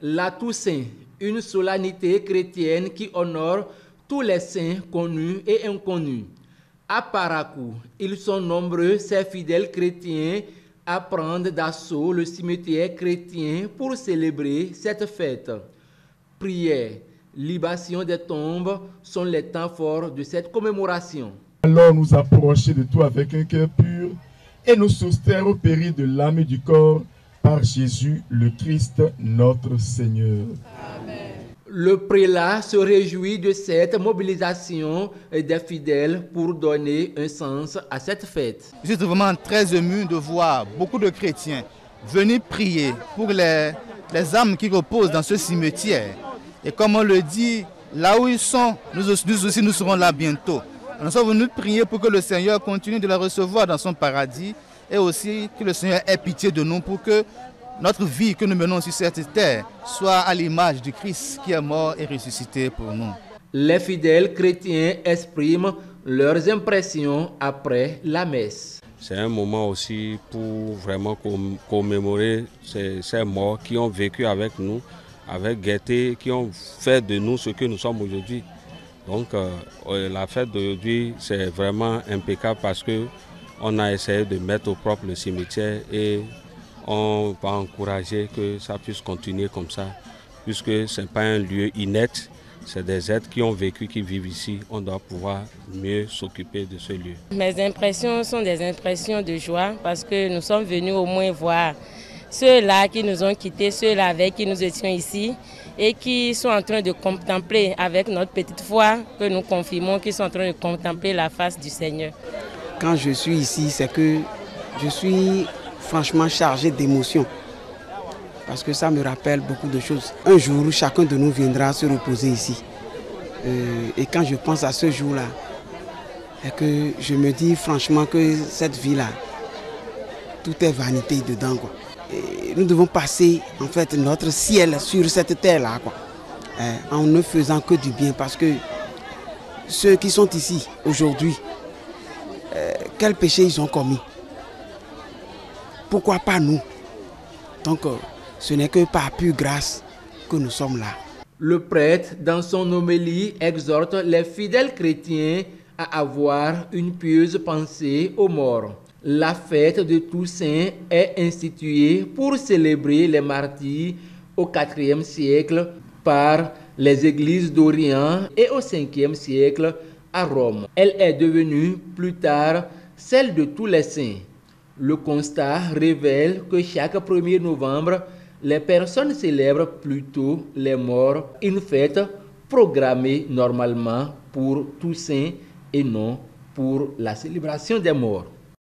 La Toussaint, une solennité chrétienne qui honore tous les saints connus et inconnus. À Parakou, ils sont nombreux, ces fidèles chrétiens, à prendre d'assaut le cimetière chrétien pour célébrer cette fête. Prières, libation des tombes sont les temps forts de cette commémoration. Alors nous approcher de toi avec un cœur pur et nous soustraire au péril de l'âme et du corps par Jésus le Christ notre Seigneur. Amen. Le prélat se réjouit de cette mobilisation des fidèles pour donner un sens à cette fête. Je suis vraiment très ému de voir beaucoup de chrétiens venir prier pour les âmes qui reposent dans ce cimetière. Et comme on le dit, là où ils sont, nous aussi nous serons là bientôt. Nous sommes venus prier pour que le Seigneur continue de les recevoir dans son paradis et aussi que le Seigneur ait pitié de nous pour que notre vie que nous menons sur cette terre soit à l'image du Christ qui est mort et ressuscité pour nous. Les fidèles chrétiens expriment leurs impressions après la messe. C'est un moment aussi pour vraiment commémorer ces morts qui ont vécu avec nous, avec gaieté, qui ont fait de nous ce que nous sommes aujourd'hui. Donc la fête d'aujourd'hui, c'est vraiment impeccable parce qu'on a essayé de mettre au propre le cimetière et on va encourager que ça puisse continuer comme ça, puisque ce n'est pas un lieu inerte, c'est des êtres qui ont vécu, qui vivent ici. On doit pouvoir mieux s'occuper de ce lieu. Mes impressions sont des impressions de joie parce que nous sommes venus au moins voir ceux-là qui nous ont quittés, ceux-là avec qui nous étions ici et qui sont en train de contempler avec notre petite foi que nous confirmons qu'ils sont en train de contempler la face du Seigneur. Quand je suis ici, c'est que je suis franchement chargé d'émotions parce que ça me rappelle beaucoup de choses. Un jour, chacun de nous viendra se reposer ici. Et quand je pense à ce jour-là, que je me dis franchement que cette vie-là, tout est vanité dedans, quoi. Et nous devons passer en fait notre ciel sur cette terre-là, quoi, en ne faisant que du bien parce que ceux qui sont ici aujourd'hui, quel péché ils ont commis? Pourquoi pas nous? Donc, ce n'est que par pure grâce que nous sommes là. Le prêtre, dans son homélie, exhorte les fidèles chrétiens à avoir une pieuse pensée aux morts. La fête de Toussaint est instituée pour célébrer les martyrs au IVe siècle par les églises d'Orient et au Ve siècle à Rome. Elle est devenue plus tard celle de tous les saints. Le constat révèle que chaque 1er novembre, les personnes célèbrent plutôt les morts, une fête programmée normalement pour Toussaint et non pour la célébration des morts.